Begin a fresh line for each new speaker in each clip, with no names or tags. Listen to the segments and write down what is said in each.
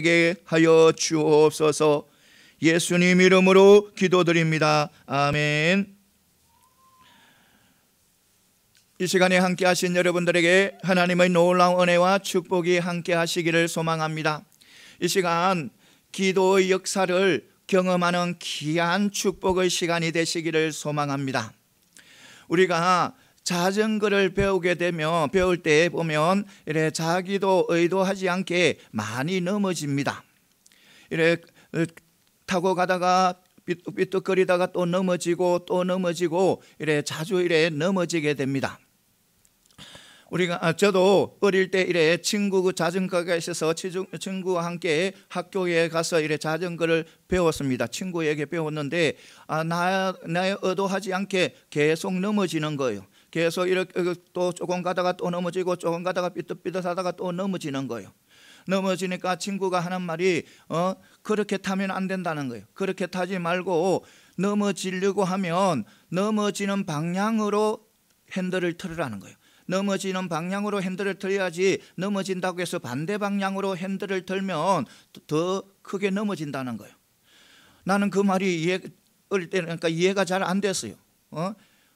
게 하여 주옵소서. 예수님 이름으로 기도드립니다. 아멘. 이 시간에 함께 하신 여러분들에게 하나님의 놀라운 은혜와 축복이 함께 하시기를 소망합니다. 이 시간 기도의 역사를 경험하는 귀한 축복의 시간이 되시기를 소망합니다. 우리가 자전거를 배울 때 보면 이래 자기도 의도하지 않게 많이 넘어집니다. 이래 타고 가다가 삐뚤거리다가 또 넘어지고 이래 자주 이래 넘어지게 됩니다. 저도 어릴 때 이래 친구 자전거가 있어서 친구와 함께 학교에 가서 이래 자전거를 배웠습니다. 친구에게 배웠는데 나의 의도하지 않게 계속 넘어지는 거예요. 계속 이렇게 또 조금 가다가 또 넘어지고 조금 가다가 삐뚤삐뚤하다가 또 넘어지는 거예요. 넘어지니까 친구가 하는 말이 그렇게 타면 안 된다는 거예요. 그렇게 타지 말고 넘어지려고 하면 넘어지는 방향으로 핸들을 틀으라는 거예요. 넘어지는 방향으로 핸들을 틀어야지 넘어진다고 해서 반대 방향으로 핸들을 틀면 더 크게 넘어진다는 거예요. 나는 그 말이 어릴 때는 그러니까 이해가 잘 안 됐어요.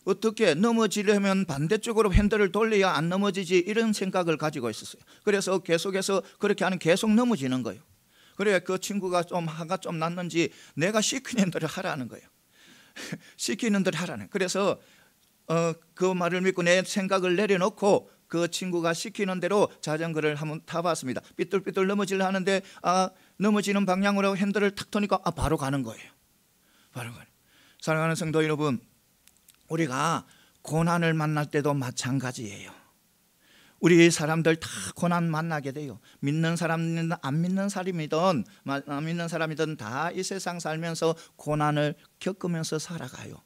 어떻게 넘어지려면 반대쪽으로 핸들을 돌려야 안 넘어지지, 이런 생각을 가지고 있었어요. 그래서 계속해서 그렇게 하면 계속 넘어지는 거예요. 그래 그 친구가 화가 좀 났는지 내가 시키는 대로 하라는 거예요. 시키는 대로 하라는 거예요. 그래서 그 말을 믿고 내 생각을 내려놓고 그 친구가 시키는 대로 자전거를 한번 타봤습니다. 삐뚤삐뚤 넘어지려 하는데 넘어지는 방향으로 핸들을 탁 터니까 바로 가는 거예요. 바로 가는. 사랑하는 성도 여러분, 우리가 고난을 만날 때도 마찬가지예요. 우리 사람들 다 고난 만나게 돼요. 믿는 사람이든 안 믿는 사람이든 다 이 세상 살면서 고난을 겪으면서 살아가요.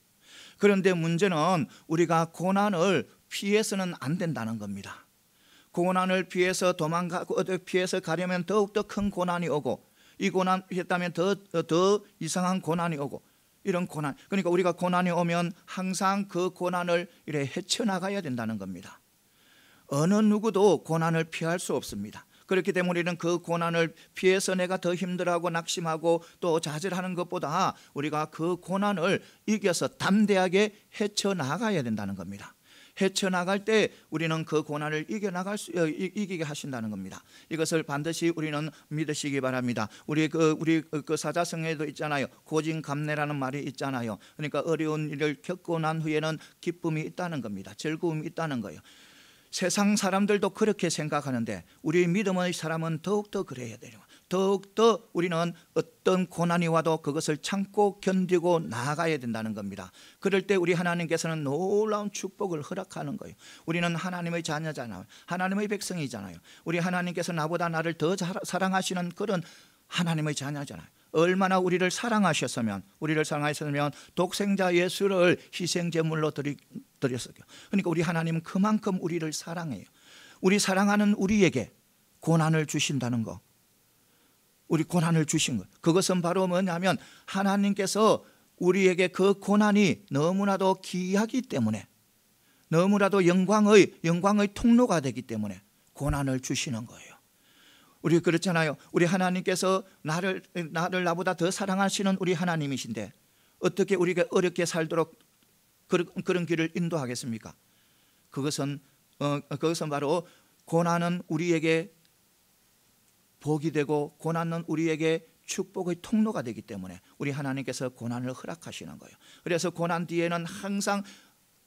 그런데 문제는 우리가 고난을 피해서는 안 된다는 겁니다. 고난을 피해서 피해서 가려면 더욱더 큰 고난이 오고, 이 고난 피했다면 더 이상한 고난이 오고, 이런 고난. 그러니까 우리가 고난이 오면 항상 그 고난을 이렇게 헤쳐나가야 된다는 겁니다. 어느 누구도 고난을 피할 수 없습니다. 그렇기 때문에 우리는 그 고난을 피해서 내가 더 힘들어하고 낙심하고 또 좌절하는 것보다 우리가 그 고난을 이겨서 담대하게 헤쳐나가야 된다는 겁니다. 헤쳐나갈 때 우리는 그 고난을 이기게 하신다는 겁니다. 이것을 반드시 우리는 믿으시기 바랍니다. 우리 그 사자성에도 있잖아요. 고진감래라는 말이 있잖아요. 그러니까 어려운 일을 겪고 난 후에는 기쁨이 있다는 겁니다. 즐거움이 있다는 거예요. 세상 사람들도 그렇게 생각하는데 우리 믿음의 사람은 더욱더 그래야 돼요. 더욱더 우리는 어떤 고난이 와도 그것을 참고 견디고 나아가야 된다는 겁니다. 그럴 때 우리 하나님께서는 놀라운 축복을 허락하는 거예요. 우리는 하나님의 자녀잖아요. 하나님의 백성이잖아요. 우리 하나님께서 나보다 나를 더 사랑하시는 그런 하나님의 자녀잖아요. 얼마나 우리를 사랑하셨으면 독생자 예수를 희생제물로 드렸어요. 그러니까 우리 하나님은 그만큼 우리를 사랑해요. 우리 사랑하는 우리에게 고난을 주신다는 거, 우리 고난을 주신 것, 그것은 바로 뭐냐면 하나님께서 우리에게 그 고난이 너무나도 귀하기 때문에, 너무나도 영광의 통로가 되기 때문에 고난을 주시는 거예요. 우리 그렇잖아요. 우리 하나님께서 나를 나보다 더 사랑하시는 우리 하나님이신데 어떻게 우리가 어렵게 살도록 그런 길을 인도하겠습니까? 그것은 바로 고난은 우리에게 복이 되고 고난은 우리에게 축복의 통로가 되기 때문에 우리 하나님께서 고난을 허락하시는 거예요. 그래서 고난 뒤에는 항상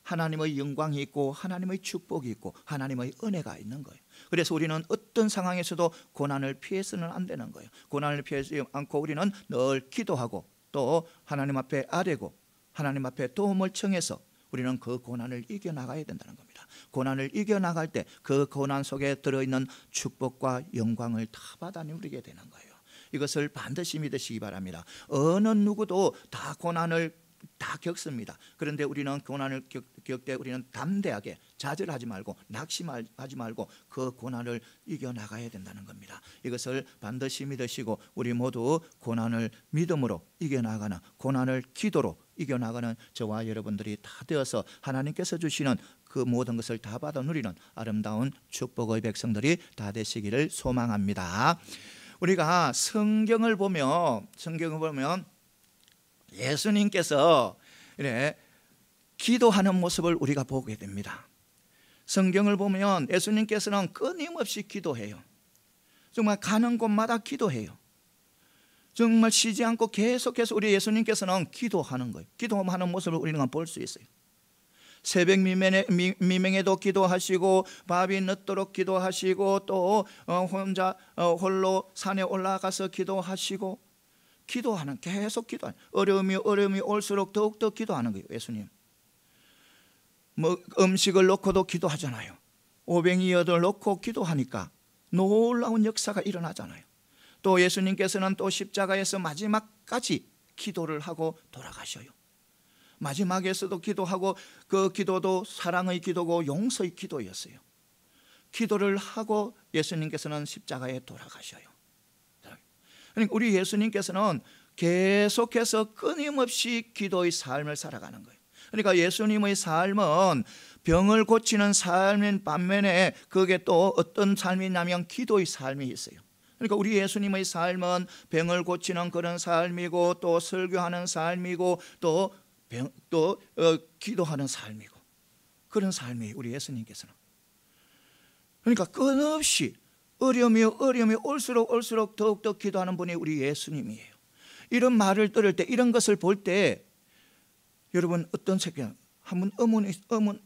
하나님의 영광이 있고 하나님의 축복이 있고 하나님의 은혜가 있는 거예요. 그래서 우리는 어떤 상황에서도 고난을 피해서는 안 되는 거예요. 고난을 피하지 않고 우리는 늘 기도하고 또 하나님 앞에 아뢰고 하나님 앞에 도움을 청해서 우리는 그 고난을 이겨나가야 된다는 겁니다. 고난을 이겨나갈 때 그 고난 속에 들어있는 축복과 영광을 다 받아 누리게 되는 거예요. 이것을 반드시 믿으시기 바랍니다. 어느 누구도 다 고난을 다 겪습니다. 그런데 우리는 고난을 겪을 때 우리는 담대하게 좌절하지 말고 낙심하지 말고 그 고난을 이겨나가야 된다는 겁니다. 이것을 반드시 믿으시고 우리 모두 고난을 믿음으로 이겨나가는, 고난을 기도로 이겨나가는 저와 여러분들이 다 되어서 하나님께서 주시는 그 모든 것을 다 받아 누리는 아름다운 축복의 백성들이 다 되시기를 소망합니다. 우리가 성경을 보면 예수님께서 이래 기도하는 모습을 우리가 보게 됩니다. 성경을 보면 예수님께서는 끊임없이 기도해요. 정말 가는 곳마다 기도해요. 정말 쉬지 않고 계속해서 우리 예수님께서는 기도하는 거예요. 기도하는 모습을 우리는 볼 수 있어요. 새벽 미명에도 기도하시고 밤이 늦도록 기도하시고 또 혼자 홀로 산에 올라가서 기도하시고 계속 기도하는, 어려움이 올수록 더욱더 기도하는 거예요. 예수님 음식을 놓고도 기도하잖아요. 오병이어를 놓고 기도하니까 놀라운 역사가 일어나잖아요. 또 예수님께서는 또 십자가에서 마지막까지 기도를 하고 돌아가셔요. 마지막에서도 기도하고 그 기도도 사랑의 기도고 용서의 기도였어요. 기도를 하고 예수님께서는 십자가에 돌아가셔요. 그러니까 우리 예수님께서는 계속해서 끊임없이 기도의 삶을 살아가는 거예요. 그러니까 예수님의 삶은 병을 고치는 삶인 반면에 그게 또 어떤 삶이냐면 기도의 삶이 있어요. 그러니까 우리 예수님의 삶은 병을 고치는 그런 삶이고 또 설교하는 삶이고 또 기도하는 삶이고 그런 삶이 우리 예수님께서는. 그러니까 끝없이 어려움이 올수록 더욱더 기도하는 분이 우리 예수님이에요. 이런 말을 들을 때, 이런 것을 볼 때 여러분 어떤 생각, 한번 의문을 한번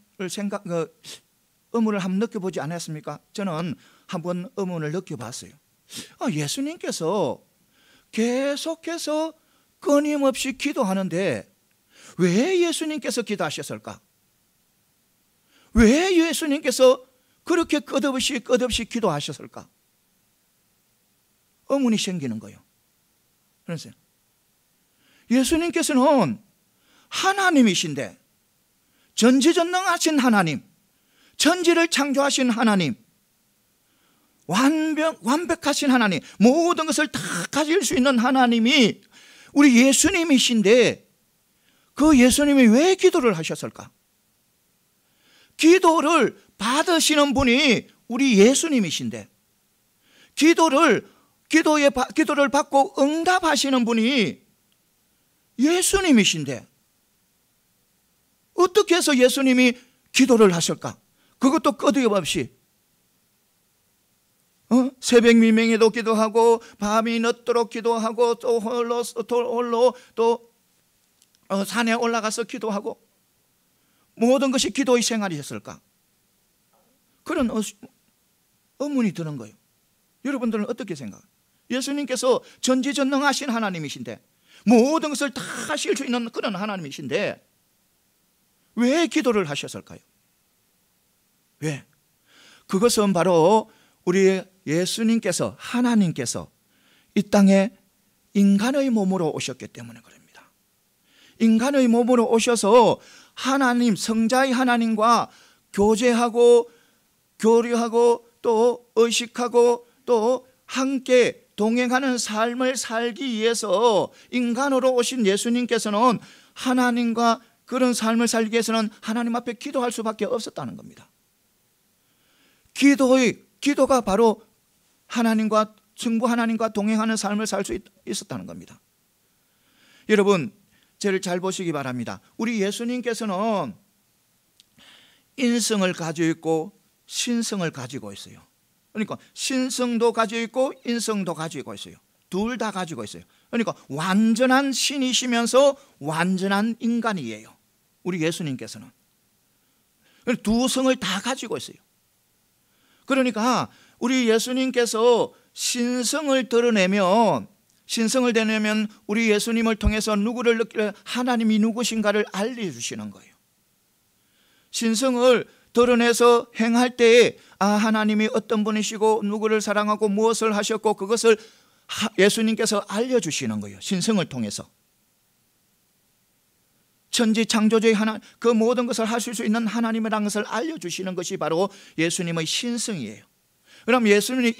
느껴보지 않았습니까? 저는 한번 의문을 느껴봤어요. 예수님께서 계속해서 끊임없이 기도하는데 왜 예수님께서 기도하셨을까? 왜 예수님께서 그렇게 끝없이 기도하셨을까? 의문이 생기는 거예요. 그래서 예수님께서는 하나님이신데, 전지전능하신 하나님, 천지를 창조하신 하나님, 완벽하신 하나님, 모든 것을 다 가질 수 있는 하나님이 우리 예수님이신데 그 예수님이 왜 기도를 하셨을까? 기도를 받으시는 분이 우리 예수님이신데, 기도를 받고 응답하시는 분이 예수님이신데 어떻게 해서 예수님이 기도를 하실까? 그것도 꺼두없이 새벽 미명에도 기도하고 밤이 늦도록 기도하고 또 홀로 또 산에 올라가서 기도하고 모든 것이 기도의 생활이었을까? 그런 의문이 드는 거예요. 여러분들은 어떻게 생각해요? 예수님께서 전지전능하신 하나님이신데 모든 것을 다 하실 수 있는 그런 하나님이신데 왜 기도를 하셨을까요? 왜? 그것은 바로 우리 예수님께서, 하나님께서 이 땅에 인간의 몸으로 오셨기 때문에 그럽니다. 인간의 몸으로 오셔서 하나님, 성자의 하나님과 교제하고 교류하고 또 의식하고 또 함께 동행하는 삶을 살기 위해서 인간으로 오신 예수님께서는 하나님과 그런 삶을 살기 위해서는 하나님 앞에 기도할 수밖에 없었다는 겁니다. 기도가 바로 하나님과, 성부 하나님과 동행하는 삶을 살 수 있었다는 겁니다. 여러분, 저를 잘 보시기 바랍니다. 우리 예수님께서는 인성을 가지고 있고 신성을 가지고 있어요. 그러니까 신성도 가지고 있고 인성도 가지고 있어요. 둘 다 가지고 있어요. 그러니까 완전한 신이시면서 완전한 인간이에요. 우리 예수님께서는 두 성을 다 가지고 있어요. 그러니까 우리 예수님께서 신성을 드러내면 우리 예수님을 통해서 누구를 느끼려 하나님이 누구신가를 알려주시는 거예요. 신성을 드러내서 행할 때에 하나님이 어떤 분이시고 누구를 사랑하고 무엇을 하셨고 그것을 예수님께서 알려주시는 거예요. 신성을 통해서 천지 창조주의 하나님, 그 모든 것을 하실 수 있는 하나님이라는 것을 알려주시는 것이 바로 예수님의 신성이에요. 그럼 예수님의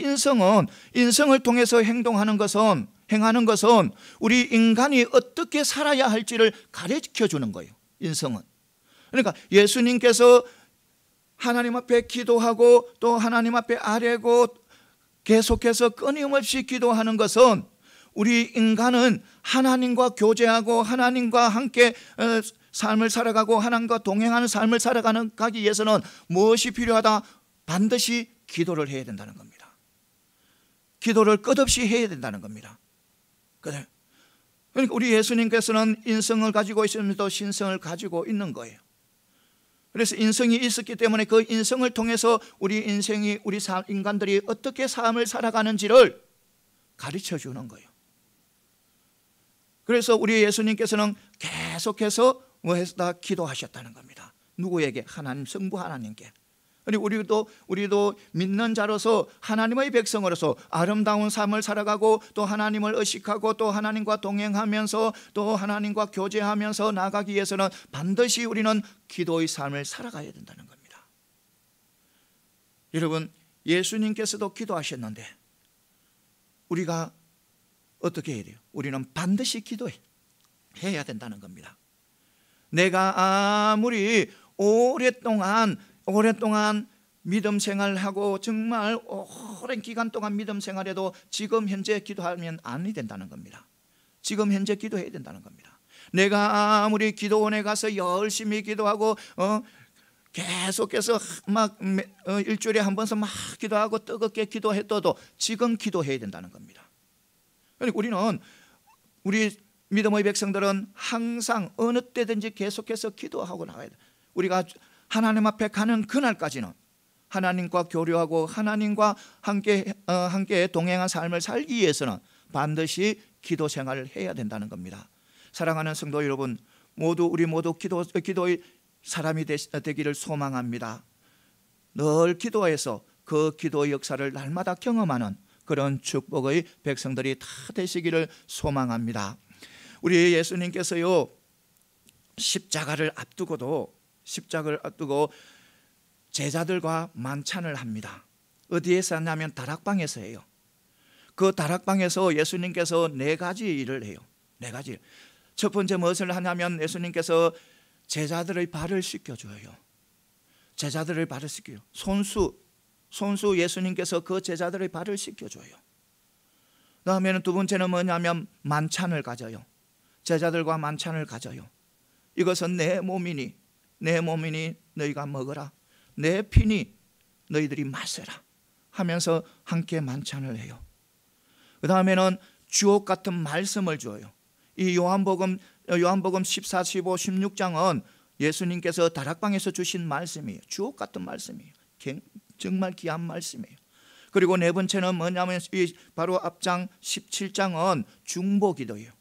인성을 통해서 행하는 것은 우리 인간이 어떻게 살아야 할지를 가르쳐 주는 거예요. 인성은. 그러니까 예수님께서 하나님 앞에 기도하고 또 하나님 앞에 아뢰고 계속해서 끊임없이 기도하는 것은 우리 인간은 하나님과 교제하고 하나님과 함께 삶을 살아가고 하나님과 동행하는 삶을 살아가기 위해서는 무엇이 필요하다? 반드시 기도를 해야 된다는 겁니다. 기도를 끝없이 해야 된다는 겁니다. 그래. 그러니까 우리 예수님께서는 인성을 가지고 있으면서도 신성을 가지고 있는 거예요. 그래서 인성이 있었기 때문에 그 인성을 통해서 우리 인생이 우리 인간들이 어떻게 삶을 살아가는지를 가르쳐 주는 거예요. 그래서 우리 예수님께서는 계속해서 뭐했다? 기도하셨다는 겁니다. 누구에게? 하나님, 성부 하나님께. 그리고 우리도 믿는 자로서 하나님의 백성으로서 아름다운 삶을 살아가고 또 하나님을 의식하고 또 하나님과 동행하면서 또 하나님과 교제하면서 나아가기 위해서는 반드시 우리는 기도의 삶을 살아가야 된다는 겁니다. 여러분, 예수님께서도 기도하셨는데 우리가 어떻게 해야 돼요? 우리는 반드시 기도해야 된다는 겁니다. 내가 아무리 오랫동안 믿음 생활하고 정말 오랜 기간 동안 믿음 생활해도 지금 현재 기도하면 안 된다는 겁니다. 지금 현재 기도해야 된다는 겁니다. 내가 아무리 기도원에 가서 열심히 기도하고 계속해서 막 일주일에 한 번씩 막 기도하고 뜨겁게 기도했어도 지금 기도해야 된다는 겁니다. 그러니까 우리 믿음의 백성들은 항상 어느 때든지 계속해서 기도하고 나가야 돼요. 우리가 하나님 앞에 가는 그날까지는 하나님과 교류하고 하나님과 함께 동행한 삶을 살기 위해서는 반드시 기도 생활을 해야 된다는 겁니다. 사랑하는 성도 여러분, 우리 모두 기도의 사람이 되기를 소망합니다. 늘 기도해서 그 기도의 역사를 날마다 경험하는 그런 축복의 백성들이 다 되시기를 소망합니다. 우리 예수님께서요, 십자가를 앞두고 제자들과 만찬을 합니다. 어디에서 하냐면 다락방에서 해요. 그 다락방에서 예수님께서 4가지 일을 해요. 4가지. 첫 번째 무엇을 하냐면 예수님께서 제자들의 발을 씻겨줘요. 제자들의 발을 씻겨요. 손수 예수님께서 그 제자들의 발을 씻겨줘요. 다음에는 두 번째는 뭐냐면 만찬을 가져요. 제자들과 만찬을 가져요. 이것은 내 몸이니 너희가 먹어라. 내 피니 너희들이 마셔라 하면서 함께 만찬을 해요. 그 다음에는 주옥 같은 말씀을 줘요. 이 요한복음 14, 15, 16장은 예수님께서 다락방에서 주신 말씀이에요. 주옥 같은 말씀이에요. 정말 귀한 말씀이에요. 그리고 네 번째는 뭐냐면 바로 앞장 17장은 중보기도예요.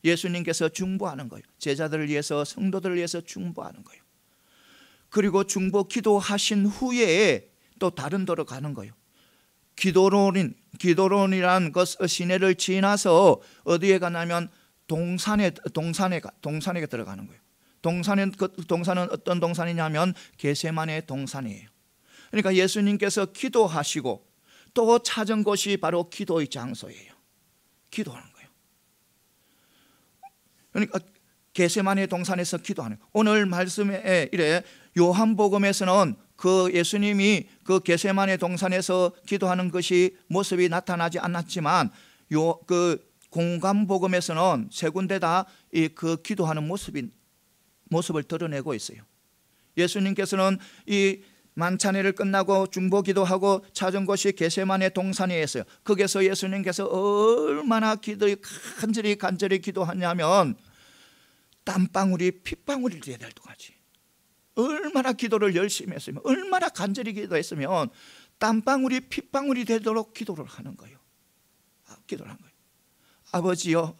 예수님께서 중보하는 거예요. 제자들을 위해서, 성도들을 위해서 중보하는 거예요. 그리고 중보 기도하신 후에 또 다른 데로 가는 거예요. 기도론이란 시내를 지나서 어디에 가냐면 동산에 들어가는 거예요. 동산은 어떤 동산이냐면 겟세마네 동산이에요. 그러니까 예수님께서 기도하시고 또 찾은 곳이 바로 기도의 장소예요. 기도하는 거예요. 그러니까 겟세마네 동산에서 기도하는 거예요. 오늘 말씀에 이래 요한복음에서는 그 예수님이 그 겟세마네 동산에서 기도하는 것이 모습이 나타나지 않았지만 그 공관복음에서는 3군데 다 그 기도하는 모습을 드러내고 있어요. 예수님께서는 이 만찬회를 끝나고 중보기도하고 찾은 곳이 겟세마네 동산이었어요. 거기서 예수님께서 얼마나 간절히 기도하냐면 땀방울이 핏방울이 되어야 될 동안이지. 얼마나 기도를 열심히 했으면, 얼마나 간절히 기도했으면 땀방울이 핏방울이 되도록 기도를 하는 거예요. 기도를 한 거예요. 아버지요,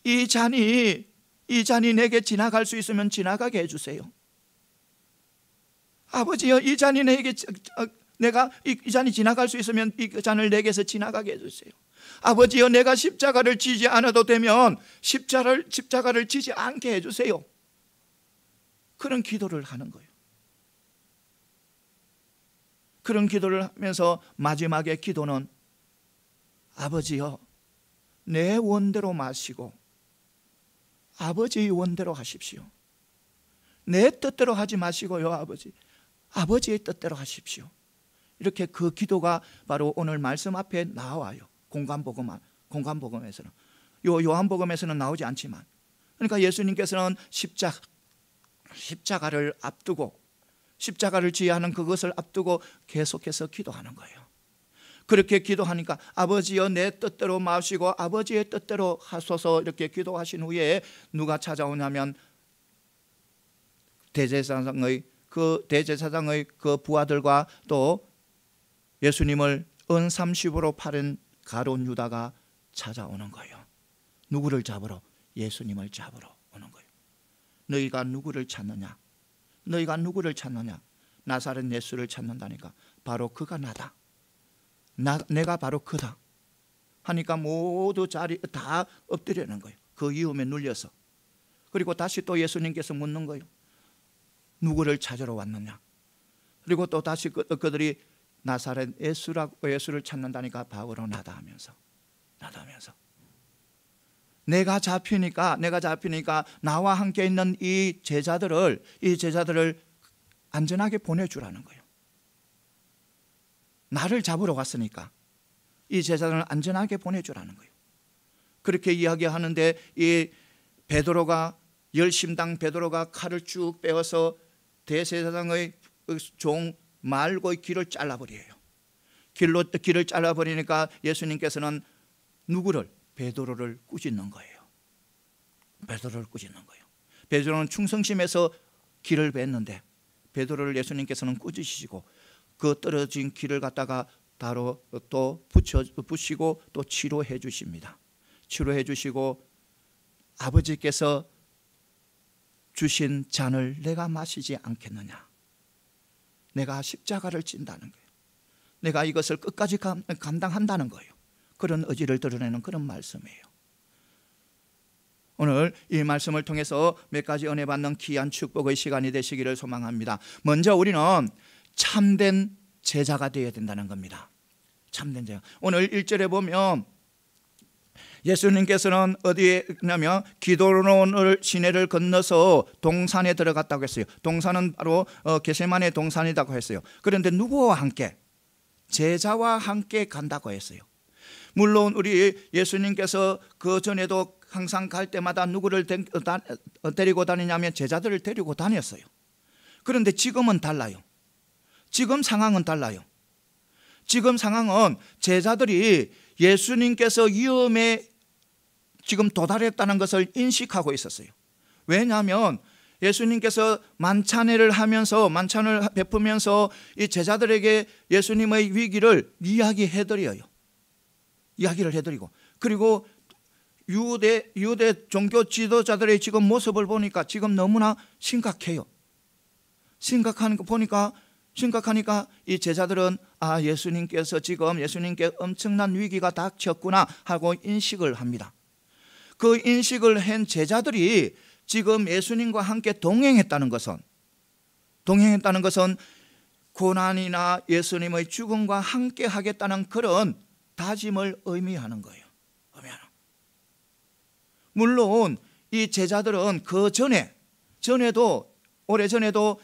이 잔이 내게 지나갈 수 있으면 지나가게 해주세요. 아버지요, 이 잔이 내게 이 잔이 지나갈 수 있으면 이 잔을 내게서 지나가게 해주세요. 아버지요, 내가 십자가를 지지 않아도 되면 십자가를 지지 않게 해주세요. 그런 기도를 하는 거예요. 그런 기도를 하면서 마지막에 기도는 아버지요, 내 원대로 마시고 아버지의 원대로 하십시오. 내 뜻대로 하지 마시고요, 아버지의 뜻대로 하십시오. 이렇게 그 기도가 바로 오늘 말씀 앞에 나와요. 공관복음에서는. 요한복음에서는 나오지 않지만, 그러니까 예수님께서는 십자가를 앞두고, 십자가를 지어야 하는 그것을 앞두고 계속해서 기도하는 거예요. 그렇게 기도하니까 아버지여 내 뜻대로 마시고 아버지의 뜻대로 하소서 이렇게 기도하신 후에 누가 찾아오냐면 대제사장의 그 부하들과 또 예수님을 은삼십으로 팔은 가룟 유다가 찾아오는 거예요. 누구를 잡으러? 예수님을 잡으러 오는 거예요. 너희가 누구를 찾느냐? 너희가 누구를 찾느냐? 나사렛 예수를 찾는다니까 바로 그가 나다. 내가 바로 그다 하니까 모두 자리 다 엎드리는 거예요. 그 위험에 눌려서. 그리고 다시 또 예수님께서 묻는 거예요. 누구를 찾으러 왔느냐? 그리고 또 다시 그들이 나사렛 예수를 찾는다니까 바로 나다 하면서 내가 잡히니까 나와 함께 있는 이 제자들을 안전하게 보내주라는 거예요. 나를 잡으러 갔으니까 이 제자들을 안전하게 보내주라는 거예요. 그렇게 이야기하는데 이 베드로가 열심당 베드로가 칼을 쭉 빼어서 대제사장의 종 말고의 길을 잘라버려요. 길을 잘라버리니까 예수님께서는 누구를? 베드로를 꾸짖는 거예요. 베드로는 충성심에서 길을 뺐는데 베드로를 예수님께서는 꾸짖으시고 그 떨어진 길을 갖다가 바로 또 붙이고 또 치료해 주십니다. 치료해 주시고 아버지께서 주신 잔을 내가 마시지 않겠느냐? 내가 십자가를 진다는 거예요. 내가 이것을 끝까지 감당한다는 거예요. 그런 의지를 드러내는 그런 말씀이에요. 오늘 이 말씀을 통해서 몇 가지 은혜 받는 귀한 축복의 시간이 되시기를 소망합니다. 먼저 우리는 참된 제자가 되어야 된다는 겁니다. 참된 제자. 오늘 1절에 보면 예수님께서는 어디에 있냐면 기드론을 시내를 건너서 동산에 들어갔다고 했어요. 동산은 바로 겟세마네 동산이라고 했어요. 그런데 누구와 함께? 제자와 함께 간다고 했어요. 물론 우리 예수님께서 그 전에도 항상 갈 때마다 누구를 데리고 다니냐면 제자들을 데리고 다녔어요. 그런데 지금은 달라요. 지금 상황은 달라요. 지금 상황은 제자들이 예수님께서 위험에 지금 도달했다는 것을 인식하고 있었어요. 왜냐하면 예수님께서 만찬을 베푸면서 이 제자들에게 예수님의 위기를 이야기를 해드리고, 그리고 유대 종교 지도자들의 지금 모습을 보니까 지금 너무나 심각해요. 심각하니까 이 제자들은 예수님께서 지금 예수님께 엄청난 위기가 닥쳤구나 하고 인식을 합니다. 그 인식을 한 제자들이 지금 예수님과 함께 동행했다는 것은 고난이나 예수님의 죽음과 함께 하겠다는 그런 다짐을 의미하는 거예요. 물론 이 제자들은 오래전에도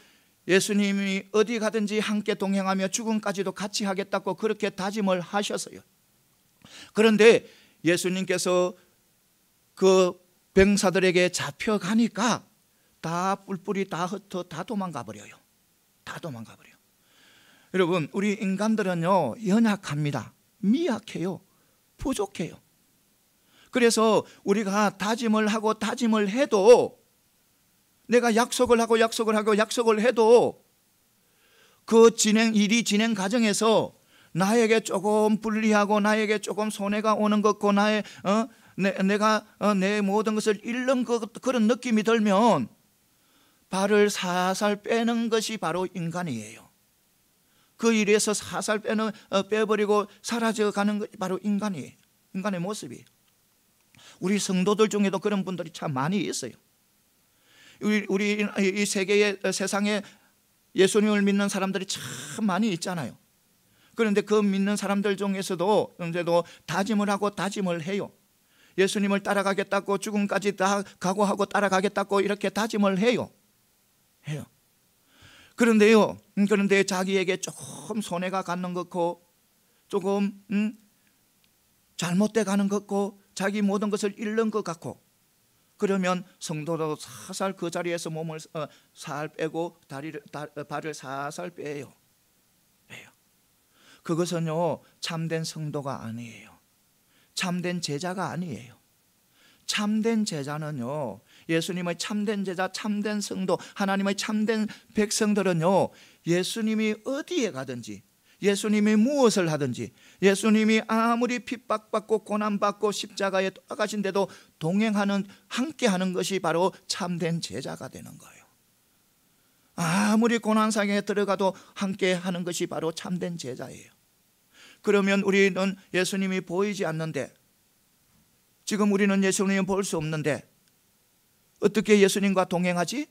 예수님이 어디 가든지 함께 동행하며 죽음까지도 같이 하겠다고 그렇게 다짐을 하셨어요. 그런데 예수님께서 그 병사들에게 잡혀가니까 다 뿔뿔이 다 흩어 다 도망가 버려요. 여러분, 우리 인간들은요 연약합니다. 미약해요. 부족해요. 그래서 우리가 다짐을 해도, 내가 약속을 해도 그 일이 진행 과정에서 나에게 조금 불리하고 나에게 조금 손해가 오는 것 같고 내가 내 모든 것을 잃는 그런 느낌이 들면 발을 살살 빼는 것이 바로 인간이에요. 그 일에서 살살 빼버리고 사라져가는 것이 바로 인간의 모습이에요. 우리 성도들 중에도 그런 분들이 참 많이 있어요. 우리 이 세상에 예수님을 믿는 사람들이 참 많이 있잖아요. 그런데 그 믿는 사람들 중에서도 다짐을 해요. 예수님을 따라가겠다고, 죽음까지 다 각오하고 따라가겠다고 이렇게 다짐을 해요. 그런데 자기에게 조금 손해가 가는 것 같고 조금 잘못돼 가는 것 같고 자기 모든 것을 잃는 것 같고, 그러면 성도도 살살 그 자리에서 몸을 살 빼고 발을 살살 빼요. 그것은요 참된 성도가 아니에요. 참된 제자가 아니에요. 참된 제자는요, 예수님의 참된 제자, 참된 성도, 하나님의 참된 백성들은요, 예수님이 어디에 가든지, 예수님이 무엇을 하든지, 예수님이 아무리 핍박받고 고난받고 십자가에 돌아가신데도 동행하는, 함께하는 것이 바로 참된 제자가 되는 거예요. 아무리 고난상에 들어가도 함께하는 것이 바로 참된 제자예요. 그러면 우리는 예수님이 보이지 않는데, 지금 우리는 예수님을 볼 수 없는데 어떻게 예수님과 동행하지?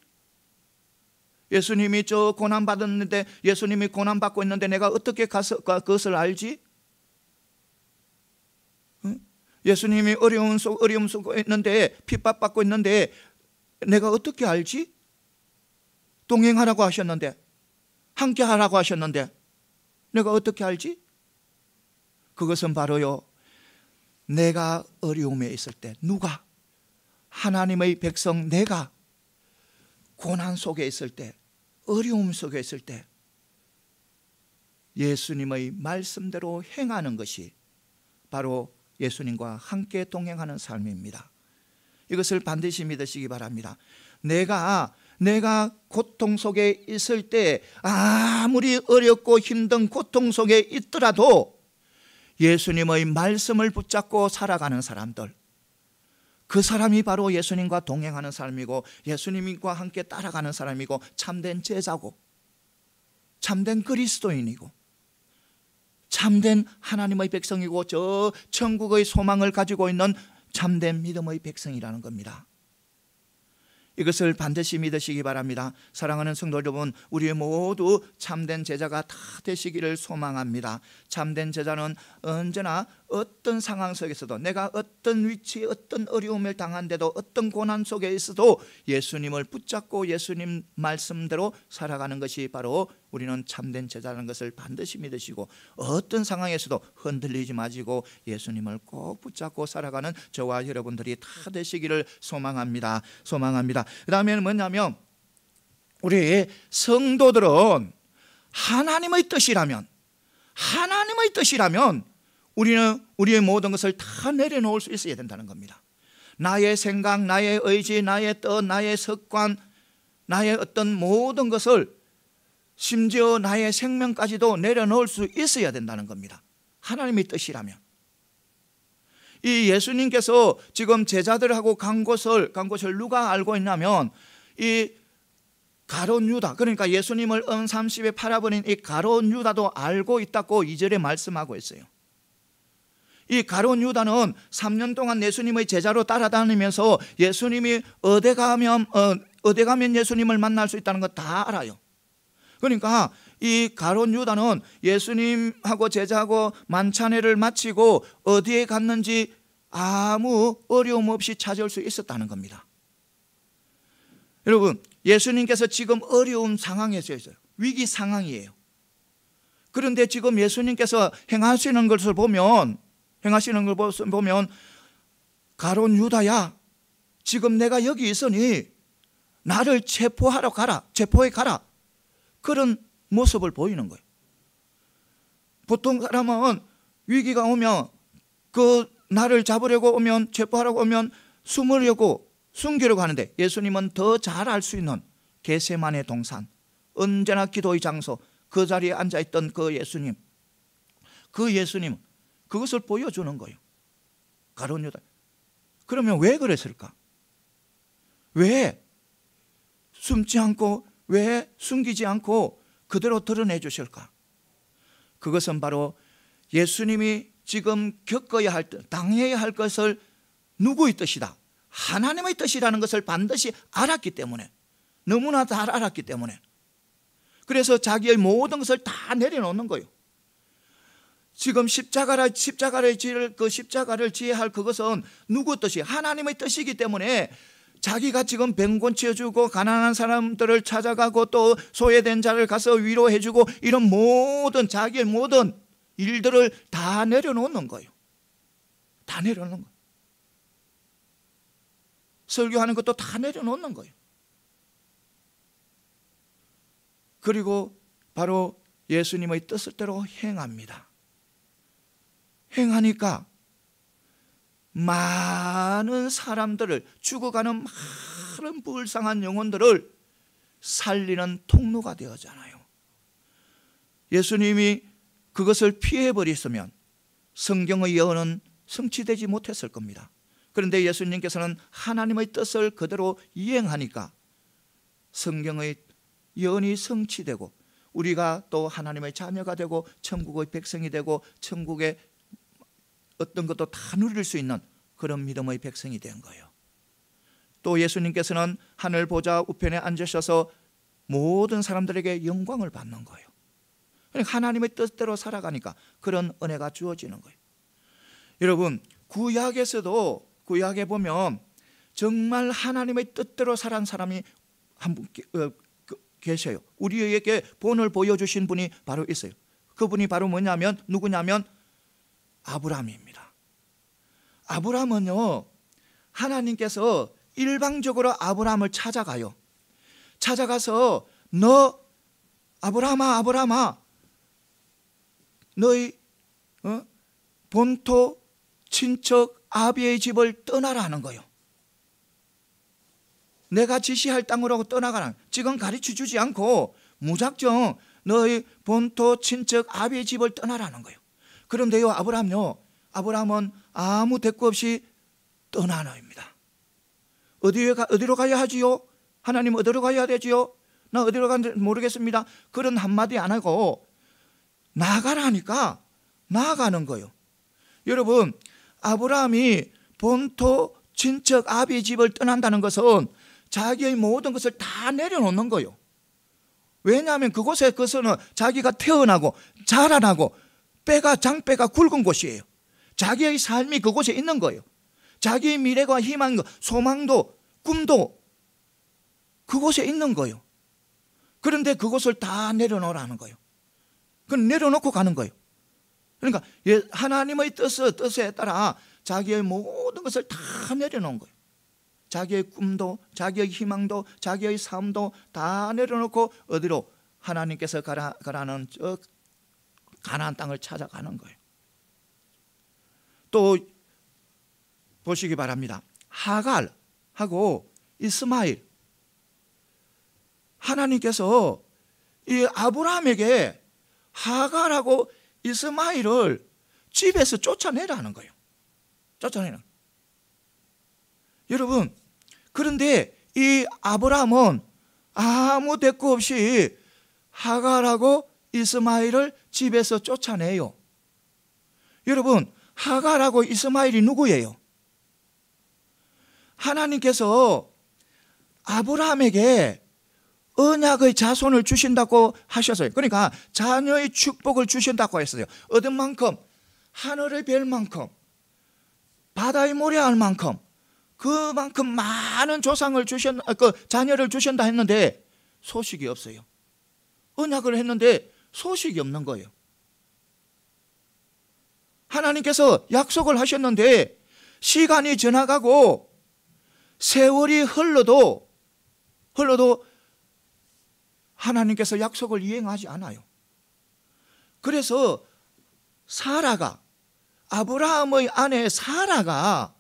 예수님이 저 고난받았는데, 예수님이 고난받고 있는데 내가 어떻게 가서 그것을 알지? 예수님이 어려움 속에 있는데, 핍박받고 있는데 내가 어떻게 알지? 동행하라고 하셨는데, 함께 하라고 하셨는데 내가 어떻게 알지? 그것은 바로요, 내가 어려움에 있을 때, 누가? 하나님의 백성 내가 고난 속에 있을 때, 어려움 속에 있을 때 예수님의 말씀대로 행하는 것이 바로 예수님과 함께 동행하는 삶입니다. 이것을 반드시 믿으시기 바랍니다. 내가 고통 속에 있을 때, 아무리 어렵고 힘든 고통 속에 있더라도 예수님의 말씀을 붙잡고 살아가는 사람들, 그 사람이 바로 예수님과 동행하는 삶이고 예수님과 함께 따라가는 사람이고 참된 제자고 참된 그리스도인이고 참된 하나님의 백성이고 저 천국의 소망을 가지고 있는 참된 믿음의 백성이라는 겁니다. 이것을 반드시 믿으시기 바랍니다. 사랑하는 성도 여러분, 우리 모두 참된 제자가 다 되시기를 소망합니다. 참된 제자는 언제나 어떤 상황 속에서도, 내가 어떤 위치에 어떤 어려움을 당한데도, 어떤 고난 속에 있어도 예수님을 붙잡고 예수님 말씀대로 살아가는 것이 바로 우리는 참된 제자라는 것을 반드시 믿으시고, 어떤 상황에서도 흔들리지 마시고 예수님을 꼭 붙잡고 살아가는 저와 여러분들이 다 되시기를 소망합니다. 그 다음에는 뭐냐면, 우리 성도들은 하나님의 뜻이라면 우리는 우리의 모든 것을 다 내려놓을 수 있어야 된다는 겁니다. 나의 생각, 나의 의지, 나의 뜻, 나의 습관, 나의 어떤 모든 것을, 심지어 나의 생명까지도 내려놓을 수 있어야 된다는 겁니다. 하나님의 뜻이라면. 이 예수님께서 지금 제자들하고 간 곳을 누가 알고 있냐면, 이 가룟 유다, 그러니까 예수님을 은30에 팔아버린 이 가룟 유다도 알고 있다고 2절에 말씀하고 있어요. 이 가룟 유다는 3년 동안 예수님의 제자로 따라다니면서 예수님이 어디 가면 예수님을 만날 수 있다는 거 다 알아요. 그러니까 이 가룟 유다는 예수님하고 제자하고 만찬회를 마치고 어디에 갔는지 아무 어려움 없이 찾을 수 있었다는 겁니다. 여러분, 예수님께서 지금 어려운 상황에 있어요. 위기 상황이에요. 그런데 지금 예수님께서 행하시는 것을 보면 가룟 유다야, 지금 내가 여기 있으니 나를 체포해 가라. 그런 모습을 보이는 거예요. 보통 사람은 위기가 오면, 그 나를 잡으려고 오면, 체포하려고 오면 숨기려고 하는데, 예수님은 더 잘 알 수 있는 겟세마네 동산, 언제나 기도의 장소, 그 자리에 앉아있던 그 예수님, 그것을 보여주는 거예요. 가룟 유다. 그러면 왜 그랬을까? 왜 숨지 않고, 왜 숨기지 않고 그대로 드러내 주실까? 그것은 바로 예수님이 지금 겪어야 할 뜻, 당해야 할 것을 누구의 뜻이다, 하나님의 뜻이라는 것을 반드시 알았기 때문에, 너무나 잘 알았기 때문에, 그래서 자기의 모든 것을 다 내려놓는 거예요. 지금 십자가를 지어야 할 그것은 누구 뜻이? 하나님의 뜻이기 때문에 자기가 지금 병 고쳐주고 가난한 사람들을 찾아가고 또 소외된 자를 가서 위로해주고 이런 모든 자기의 모든 일들을 다 내려놓는 거예요. 다 내려놓는 거예요. 설교하는 것도 다 내려놓는 거예요. 그리고 바로 예수님의 뜻대로 행합니다. 행하니까 많은 사람들을, 죽어가는 많은 불쌍한 영혼들을 살리는 통로가 되었잖아요. 예수님이 그것을 피해버렸으면 성경의 예언은 성취되지 못했을 겁니다. 그런데 예수님께서는 하나님의 뜻을 그대로 이행하니까 성경의 예언이 성취되고 우리가 또 하나님의 자녀가 되고 천국의 백성이 되고 천국의 어떤 것도 다 누릴 수 있는 그런 믿음의 백성이 된 거예요. 또 예수님께서는 하늘 보좌 우편에 앉으셔서 모든 사람들에게 영광을 받는 거예요. 그러니까 하나님의 뜻대로 살아가니까 그런 은혜가 주어지는 거예요. 여러분, 구약에서도 구약에 보면 정말 하나님의 뜻대로 살아간 사람이 한 분 계셔요. 우리에게 본을 보여주신 분이 바로 있어요. 그분이 바로 뭐냐면 누구냐면 아브라함입니다. 아브라함은요, 하나님께서 일방적으로 아브라함을 찾아가요. 찾아가서 너 아브라함아, 아브라함아, 너희 본토 친척 아비의 집을 떠나라는 거예요. 내가 지시할 땅으로 떠나가라. 지금 가르쳐 주지 않고 무작정 너희 본토 친척 아비의 집을 떠나라는 거예요. 그런데요, 아브라함은 아무 대꾸 없이 떠나노입니다. 어디로 가야 하지요? 하나님 어디로 가야 되지요? 나 어디로 가는지 모르겠습니다. 그런 한마디 안 하고 나가라니까 나아가는 거예요. 여러분, 아브라함이 본토 친척 아비의 집을 떠난다는 것은 자기의 모든 것을 다 내려놓는 거예요. 왜냐하면 그곳에서는 자기가 태어나고 자라나고 장배가 굵은 곳이에요. 자기의 삶이 그곳에 있는 거예요. 자기의 미래가 희망, 소망도 꿈도 그곳에 있는 거예요. 그런데 그곳을 다 내려놓으라는 거예요. 그건 내려놓고 가는 거예요. 그러니까 하나님의 뜻에 따라 자기의 모든 것을 다 내려놓은 거예요. 자기의 꿈도 자기의 희망도 자기의 삶도 다 내려놓고 어디로? 하나님께서 가라는 저 가나안 땅을 찾아가는 거예요. 또 보시기 바랍니다. 하갈하고 이스마엘, 하나님께서 이 아브라함에게 하갈하고 이스마엘을 집에서 쫓아내라는 거예요. 쫓아내는. 여러분, 그런데 이 아브라함은 아무 대꾸 없이 하갈하고 이스마엘을 집에서 쫓아내요. 여러분, 하갈하고 이스마엘이 누구예요? 하나님께서 아브라함에게 언약의 자손을 주신다고 하셨어요. 그러니까 자녀의 축복을 주신다고 했어요. 얻은 만큼, 하늘의 별만큼, 바다의 모래알 만큼, 그만큼 많은 조상을 자녀를 주신다 했는데 소식이 없어요. 언약을 했는데 소식이 없는 거예요. 하나님께서 약속을 하셨는데 시간이 지나가고 세월이 흘러도 하나님께서 약속을 이행하지 않아요. 그래서 아브라함의 아내 사라가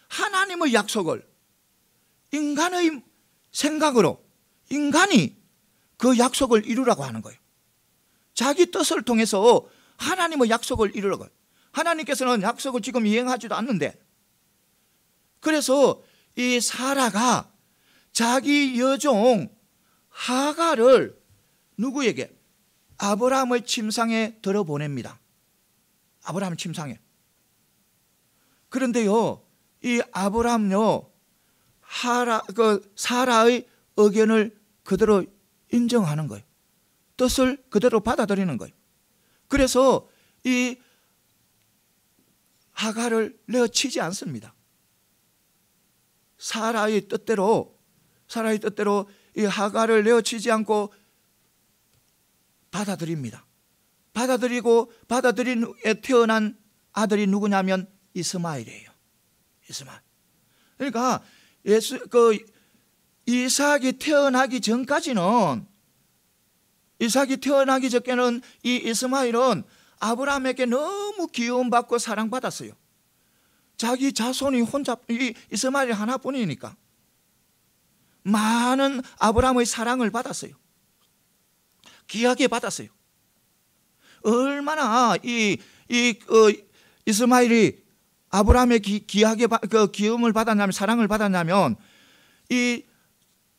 하나님의 약속을 인간의 생각으로 인간이 그 약속을 이루라고 하는 거예요. 자기 뜻을 통해서 하나님의 약속을 이루라고. 하나님께서는 약속을 지금 이행하지도 않는데, 그래서 이 사라가 자기 여종 하갈을 누구에게? 아브라함의 침상에 들어보냅니다. 아브라함 침상에. 그런데요, 이 아브라함요, 사라의 의견을 그대로 인정하는 거예요. 뜻을 그대로 받아들이는 거예요. 그래서 이 하갈을 내어치지 않습니다. 사라의 뜻대로 이 하갈을 내어치지 않고 받아들입니다. 받아들인 후에 태어난 아들이 누구냐면 이스마엘이에요. 이스마엘. 그러니까 이삭이 태어나기 전까지는 이 이스마엘은 아브라함에게 너무 귀여움받고 사랑받았어요. 자기 자손이 이 이스마엘이 하나뿐이니까 많은 아브라함의 사랑을 받았어요. 귀하게 받았어요. 얼마나 이스마엘이 아브라함의 귀하게 귀여움을 받았냐면, 사랑을 받았냐면, 이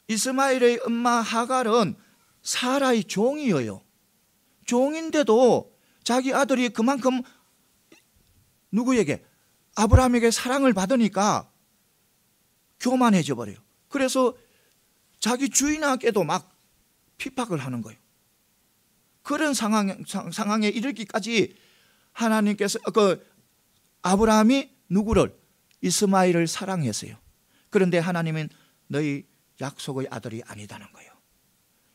이스마엘의 엄마 하갈은 사라의 종이에요. 종인데도 자기 아들이 그만큼 누구에게? 아브라함에게 사랑을 받으니까 교만해져 버려요. 그래서 자기 주인에게도 막 핍박을 하는 거예요. 그런 상황에 이르기까지 하나님께서 아브라함이 누구를? 이스마엘을 사랑했어요. 그런데 하나님은 너희 약속의 아들이 아니다는 거예요.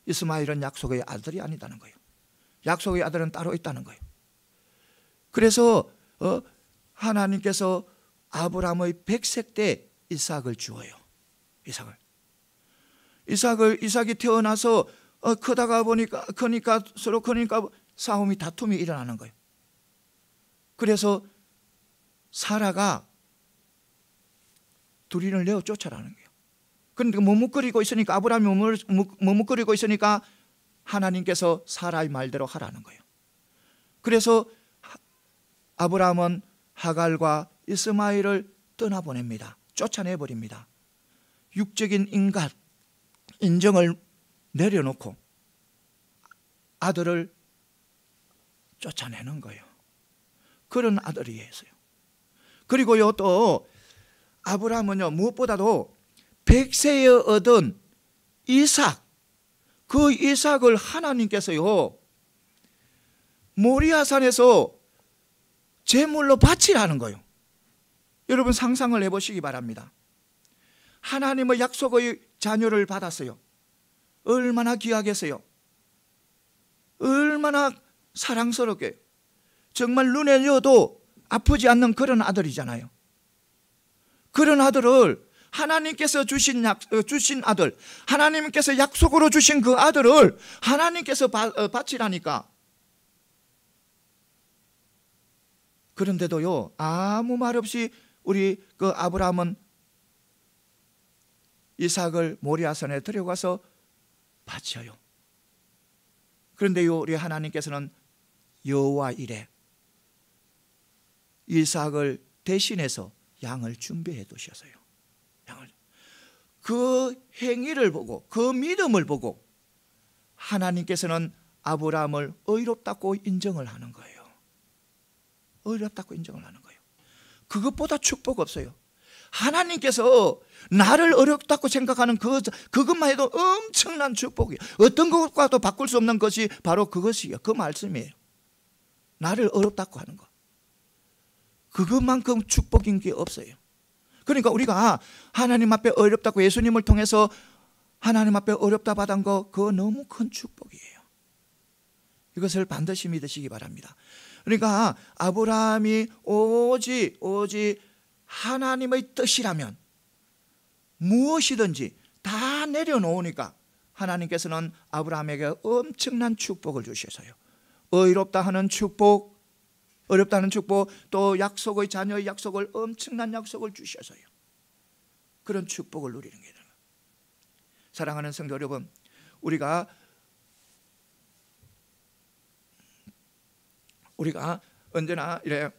이스마엘은 약속의 아들이 아니다는 거예요. 약속의 아들은 따로 있다는 거예요. 그래서 하나님께서 아브라함의 100세 때 이삭을 주어요. 이삭이 태어나서 크니까 싸움이, 다툼이 일어나는 거예요. 그래서 사라가 둘이를 내어 쫓아라는 거예요. 그런데 머뭇거리고 있으니까, 아브라함이 머뭇거리고 있으니까 하나님께서 사라의 말대로 하라는 거예요. 그래서 아브라함은 하갈과 이스마엘을 떠나보냅니다. 쫓아내버립니다. 육적인 인정을 내려놓고 아들을 쫓아내는 거예요. 그런 아들이었어요. 그리고요, 또 아브라함은요, 무엇보다도 100세에 얻은 이삭, 그 이삭을 하나님께서요 모리아산에서 제물로 바치라는 거예요. 여러분 상상을 해보시기 바랍니다. 하나님의 약속의 자녀를 받았어요. 얼마나 귀하겠어요. 얼마나 사랑스럽게, 정말 눈에 넣어도 아프지 않는 그런 아들이잖아요. 그런 아들을 하나님께서 주신 아들, 하나님께서 약속으로 주신 그 아들을 하나님께서 바치라니까. 그런데도요, 아무 말 없이 우리 아브라함은 이삭을 모리아산에 데려가서 바쳐요. 그런데요, 우리 하나님께서는 여호와 이래 이삭을 대신해서 양을 준비해 두셨어요. 그 행위를 보고, 그 믿음을 보고 하나님께서는 아브라함을 의롭다고 인정을 하는 거예요. 의롭다고 인정을 하는 거예요. 그것보다 축복 없어요. 하나님께서 나를 어렵다고 생각하는 그것만 해도 엄청난 축복이에요. 어떤 것과도 바꿀 수 없는 것이 바로 그것이에요. 그 말씀이에요. 나를 어렵다고 하는 것, 그것만큼 축복인 게 없어요. 그러니까 우리가 하나님 앞에 어렵다고, 예수님을 통해서 하나님 앞에 어렵다 받은 거, 그거 너무 큰 축복이에요. 이것을 반드시 믿으시기 바랍니다. 그러니까 아브라함이 오직 하나님의 뜻이라면 무엇이든지 다 내려놓으니까 하나님께서는 아브라함에게 엄청난 축복을 주셔서요, 의롭다 하는 축복, 어렵다는 축복, 또 약속의 자녀의 약속을, 엄청난 약속을 주셔서요, 그런 축복을 누리는 게 됩니다. 사랑하는 성도 여러분, 우리가 언제나 이래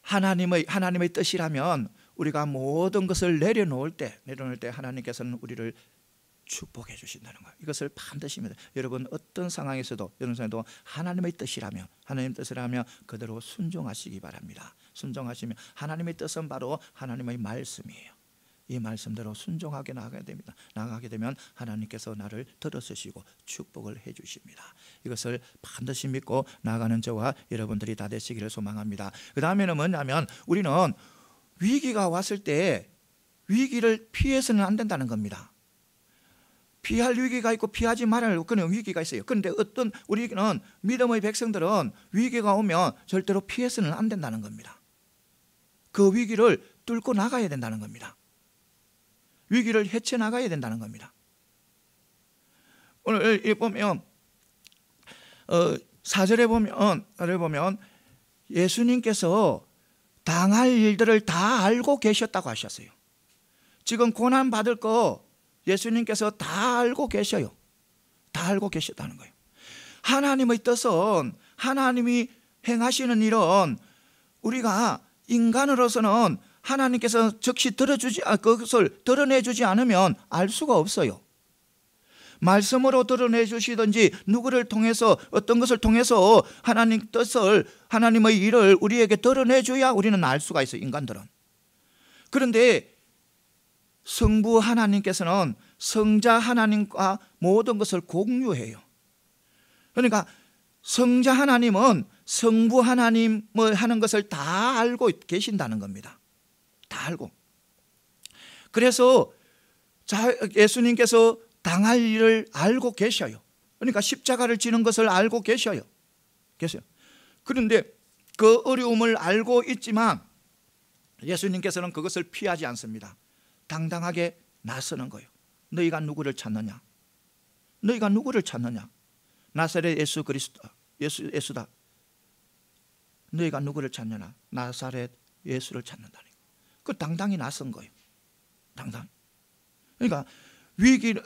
하나님의 뜻이라면 우리가 모든 것을 내려놓을 때 하나님께서는 우리를 축복해 주신다는 거예요. 이것을 반드시 믿어요. 여러분 어떤 상황에서도 하나님의 뜻이라면 그대로 순종하시기 바랍니다. 순종하시면 하나님의 뜻은 바로 하나님의 말씀이에요. 이 말씀대로 순종하게 나가게 됩니다. 나가게 되면 하나님께서 나를 들어서시고 축복을 해 주십니다. 이것을 반드시 믿고 나가는 저와 여러분들이 다 되시기를 소망합니다. 그 다음에는 뭐냐면, 우리는 위기가 왔을 때 위기를 피해서는 안 된다는 겁니다. 피할 위기가 있고 피하지 말아야 그런 위기가 있어요. 그런데 어떤 우리는 믿음의 백성들은 위기가 오면 절대로 피해서는 안 된다는 겁니다. 그 위기를 뚫고 나가야 된다는 겁니다. 위기를 헤쳐나가야 된다는 겁니다. 오늘 보면 4절에 보면 예수님께서 당할 일들을 다 알고 계셨다고 하셨어요. 지금 고난 받을 거 예수님께서 다 알고 계셔요. 다 알고 계셨다는 거예요. 하나님의 뜻은, 하나님이 행하시는 일은 우리가 인간으로서는 하나님께서 즉시 그것을 드러내주지 않으면 알 수가 없어요. 말씀으로 드러내 주시든지 누구를 통해서 어떤 것을 통해서 하나님 뜻을, 하나님의 일을 우리에게 드러내 줘야 우리는 알 수가 있어요, 인간들은. 그런데 성부 하나님께서는 성자 하나님과 모든 것을 공유해요. 그러니까 성자 하나님은 성부 하나님을 하는 것을 다 알고 계신다는 겁니다. 다 알고. 그래서 예수님께서 당할 일을 알고 계셔요. 그러니까 십자가를 지는 것을 알고 계셔요. 그런데 그 어려움을 알고 있지만 예수님께서는 그것을 피하지 않습니다. 당당하게 나서는 거예요. 너희가 누구를 찾느냐? 너희가 누구를 찾느냐? 나사렛 예수 그리스도, 예수다. 너희가 누구를 찾느냐? 나사렛 예수를 찾는다니. 그 당당히 나선 거예요. 당당. 그러니까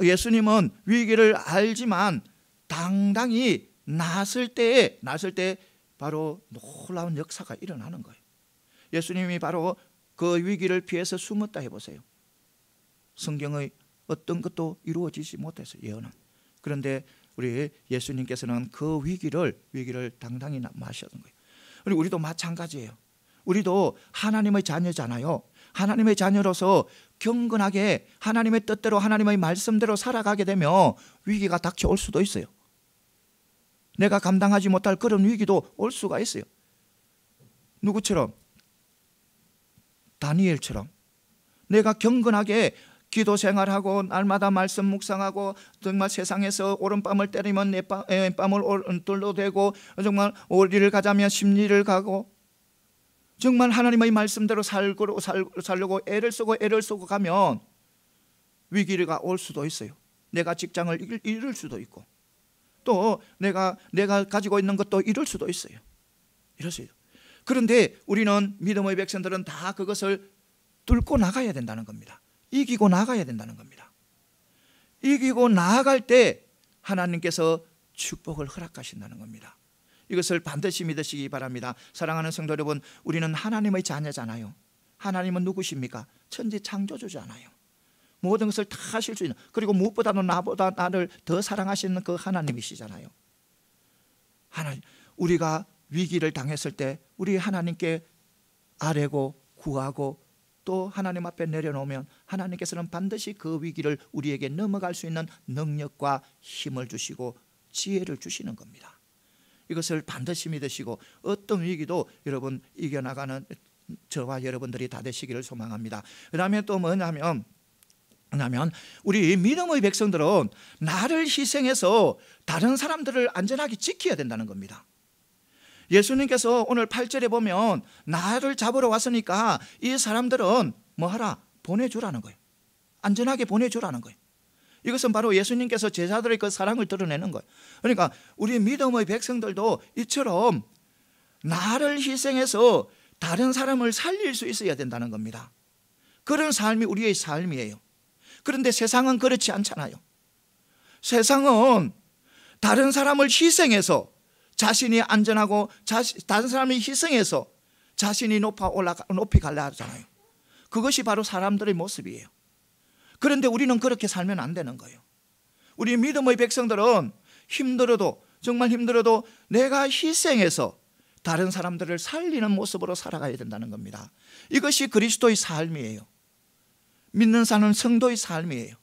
예수님은 위기를 알지만 당당히 나설 때 바로 놀라운 역사가 일어나는 거예요. 예수님이 바로 그 위기를 피해서 숨었다 해보세요. 성경의 어떤 것도 이루어지지 못했어요, 예언은. 그런데 우리 예수님께서는 그 위기를 당당히 마셨던 거예요. 그리고 우리도 마찬가지예요. 우리도 하나님의 자녀잖아요. 하나님의 자녀로서 경건하게 하나님의 뜻대로 하나님의 말씀대로 살아가게 되면 위기가 닥쳐올 수도 있어요. 내가 감당하지 못할 그런 위기도 올 수가 있어요. 누구처럼? 다니엘처럼. 내가 경건하게 기도 생활하고 날마다 말씀 묵상하고 정말 세상에서 오른밤을 때리면 내 왼밤을 돌려대고 정말 오리를 가자면 십리를 가고 정말 하나님의 말씀대로 살려고 애를 쓰고 가면 위기가 올 수도 있어요. 내가 직장을 잃을 수도 있고 또 내가 가지고 있는 것도 잃을 수도 있어요. 이럴 요 그런데 우리는 믿음의 백성들은 다 그것을 뚫고 나가야 된다는 겁니다. 이기고 나가야 된다는 겁니다. 이기고 나아갈 때 하나님께서 축복을 허락하신다는 겁니다. 이것을 반드시 믿으시기 바랍니다. 사랑하는 성도 여러분, 우리는 하나님의 자녀잖아요. 하나님은 누구십니까? 천지 창조주잖아요. 모든 것을 다 하실 수 있는, 그리고 무엇보다도 나를 더 사랑하시는 그 하나님이시잖아요. 우리가 위기를 당했을 때 우리 하나님께 아뢰고 구하고 또 하나님 앞에 내려놓으면 하나님께서는 반드시 그 위기를 우리에게 넘어갈 수 있는 능력과 힘을 주시고 지혜를 주시는 겁니다. 이것을 반드시 믿으시고 어떤 위기도 여러분 이겨나가는 저와 여러분들이 다 되시기를 소망합니다. 그 다음에 또 뭐냐면 우리 믿음의 백성들은 나를 희생해서 다른 사람들을 안전하게 지켜야 된다는 겁니다. 예수님께서 오늘 8절에 보면 나를 잡으러 왔으니까 이 사람들은 뭐하라? 보내주라는 거예요. 안전하게 보내주라는 거예요. 이것은 바로 예수님께서 제자들의 그 사랑을 드러내는 거예요. 그러니까 우리 믿음의 백성들도 이처럼 나를 희생해서 다른 사람을 살릴 수 있어야 된다는 겁니다. 그런 삶이 우리의 삶이에요. 그런데 세상은 그렇지 않잖아요. 세상은 다른 사람을 희생해서 자신이 안전하고 다른 사람이 희생해서 자신이 높이 가려 하잖아요. 그것이 바로 사람들의 모습이에요. 그런데 우리는 그렇게 살면 안 되는 거예요. 우리 믿음의 백성들은 정말 힘들어도 내가 희생해서 다른 사람들을 살리는 모습으로 살아가야 된다는 겁니다. 이것이 그리스도의 삶이에요. 믿는 사는 성도의 삶이에요.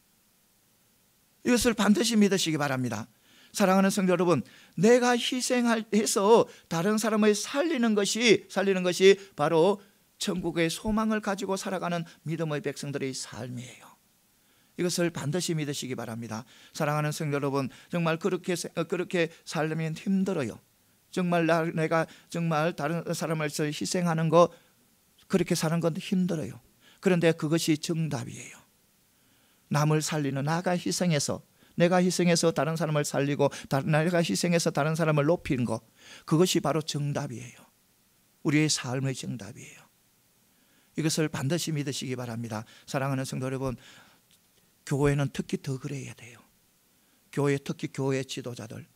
이것을 반드시 믿으시기 바랍니다. 사랑하는 성도 여러분, 내가 희생해서 다른 사람을 살리는 것이 바로 천국의 소망을 가지고 살아가는 믿음의 백성들의 삶이에요. 이것을 반드시 믿으시기 바랍니다. 사랑하는 성도 여러분, 정말 그렇게 살려면 힘들어요. 정말 내가 정말 다른 사람을 위해서 희생하는 거, 그렇게 사는 건 힘들어요. 그런데 그것이 정답이에요. 남을 살리는, 내가 희생해서 다른 사람을 살리고, 내가 희생해서 다른 사람을 높이는 것, 그것이 바로 정답이에요. 우리의 삶의 정답이에요. 이것을 반드시 믿으시기 바랍니다. 사랑하는 성도 여러분, 교회는 특히 더 그래야 돼요. 특히 교회 지도자들은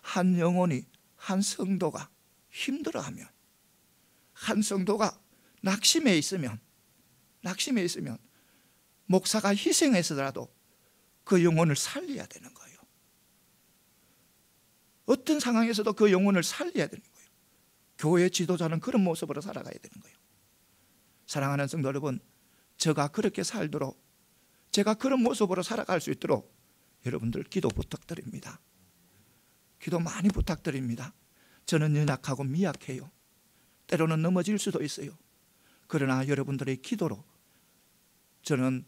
한 영혼이, 한 성도가 힘들어하면, 한 성도가 낙심해 있으면 목사가 희생해서라도 그 영혼을 살려야 되는 거예요. 어떤 상황에서도 그 영혼을 살려야 되는 거예요. 교회 지도자는 그런 모습으로 살아가야 되는 거예요. 사랑하는 성도 여러분, 제가 그렇게 살도록, 제가 그런 모습으로 살아갈 수 있도록 여러분들 기도 부탁드립니다. 기도 많이 부탁드립니다. 저는 연약하고 미약해요. 때로는 넘어질 수도 있어요. 그러나 여러분들의 기도로 저는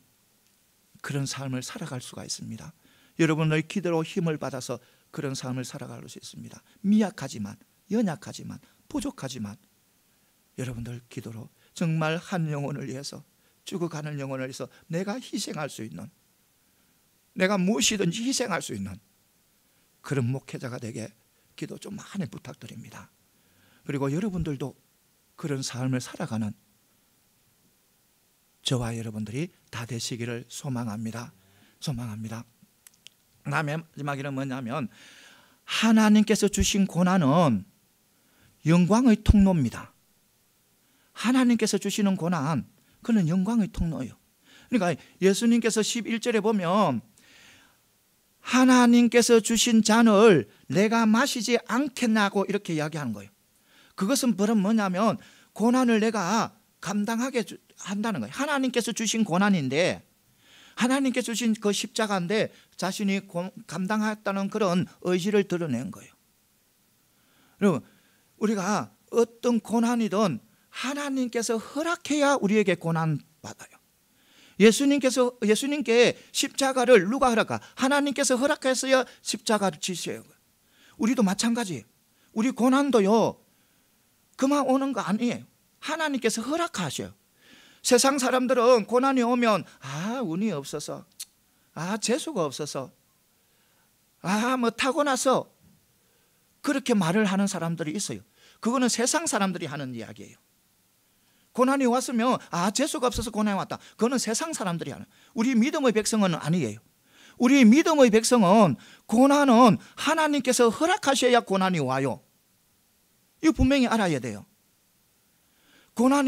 그런 삶을 살아갈 수가 있습니다. 여러분의 기도로 힘을 받아서 그런 삶을 살아갈 수 있습니다. 미약하지만, 연약하지만, 부족하지만 여러분들 기도로 정말 한 영혼을 위해서, 죽어가는 영혼을 위해서 내가 희생할 수 있는, 내가 무엇이든지 희생할 수 있는 그런 목회자가 되게 기도 좀 많이 부탁드립니다. 그리고 여러분들도 그런 삶을 살아가는 저와 여러분들이 다 되시기를 소망합니다. 마지막에는 뭐냐면, 하나님께서 주신 고난은 영광의 통로입니다. 하나님께서 주시는 고난, 그는 영광의 통로예요. 그러니까 예수님께서 11절에 보면 하나님께서 주신 잔을 내가 마시지 않겠냐고 이렇게 이야기하는 거예요. 그것은 뭐냐면 고난을 내가 감당하게 한다는 거예요. 하나님께서 주신 고난인데, 하나님께서 주신 그 십자가인데 자신이 감당하겠다는 그런 의지를 드러낸 거예요. 여러분, 우리가 어떤 고난이든 하나님께서 허락해야 우리에게 고난 받아요. 예수님께 십자가를 누가 허락하? 하나님께서 허락했어야 십자가를 지셔요. 우리도 마찬가지예요. 우리 고난도요, 그만 오는 거 아니에요. 하나님께서 허락하셔요. 세상 사람들은 고난이 오면 운이 없어서, 재수가 없어서, 뭐 타고나서 그렇게 말을 하는 사람들이 있어요. 그거는 세상 사람들이 하는 이야기예요. 고난이 왔으면 재수가 없어서 고난이 왔다. 그거는 세상 사람들이 하는. 우리 믿음의 백성은 아니에요. 우리 믿음의 백성은 고난은 하나님께서 허락하셔야 고난이 와요. 이거 분명히 알아야 돼요.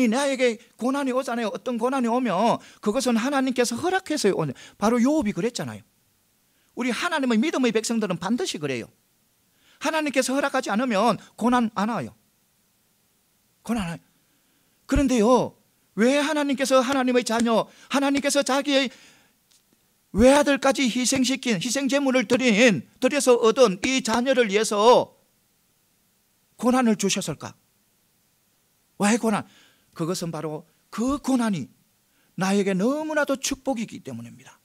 나에게 고난이 오잖아요. 어떤 고난이 오면 그것은 하나님께서 허락해서 오는. 바로 요업이 그랬잖아요. 우리 하나님의 믿음의 백성들은 반드시 그래요. 하나님께서 허락하지 않으면 고난 안 와요. 고난 안 와요. 그런데요, 왜 하나님의 자녀, 하나님께서 자기의 외아들까지 희생제물을 드려서 얻은 이 자녀를 위해서 고난을 주셨을까? 왜 고난? 그것은 바로 그 고난이 나에게 너무나도 축복이기 때문입니다.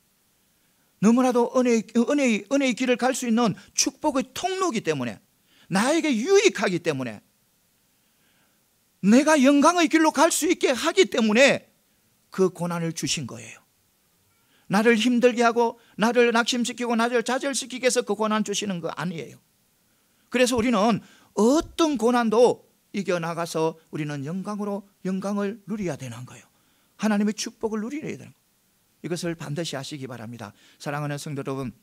너무나도 은혜의 길을 갈 수 있는 축복의 통로이기 때문에, 나에게 유익하기 때문에, 내가 영광의 길로 갈 수 있게 하기 때문에 그 고난을 주신 거예요. 나를 힘들게 하고 나를 낙심시키고 나를 좌절시키기 위해서 그 고난 주시는 거 아니에요. 그래서 우리는 어떤 고난도 이겨나가서 우리는 영광을 누려야 되는 거예요. 하나님의 축복을 누려야 되는 거예요. 이것을 반드시 아시기 바랍니다. 사랑하는 성도 여러분,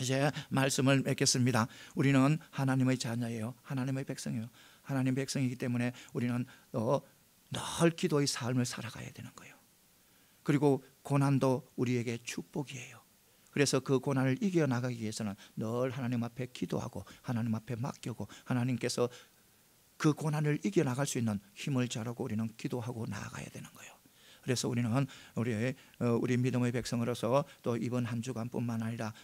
이제 말씀을 맺겠습니다. 우리는 하나님의 자녀예요. 하나님의 백성이에요. 하나님의 백성이기 때문에 우리는 늘 기도의 삶을 살아가야 되는 거예요. 그리고 고난도 우리에게 축복이에요. 그래서 그 고난을 이겨나가기 위해서는 늘 하나님 앞에 기도하고 하나님 앞에 맡기고, 하나님께서 그 고난을 이겨나갈 수 있는 힘을 자라고 우리는 기도하고 나아가야 되는 거예요. 그래서 우리는 우리 믿음의 백성으로서 또 이번 한 주간뿐만 아니라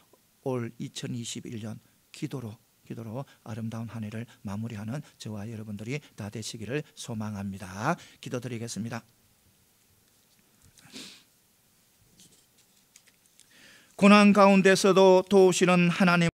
올 2021년 기도로 기도로 아름다운 한 해를 마무리하는 저와 여러분들이 다 되시기를 소망합니다. 기도드리겠습니다. 고난 가운데서도 도우시는 하나님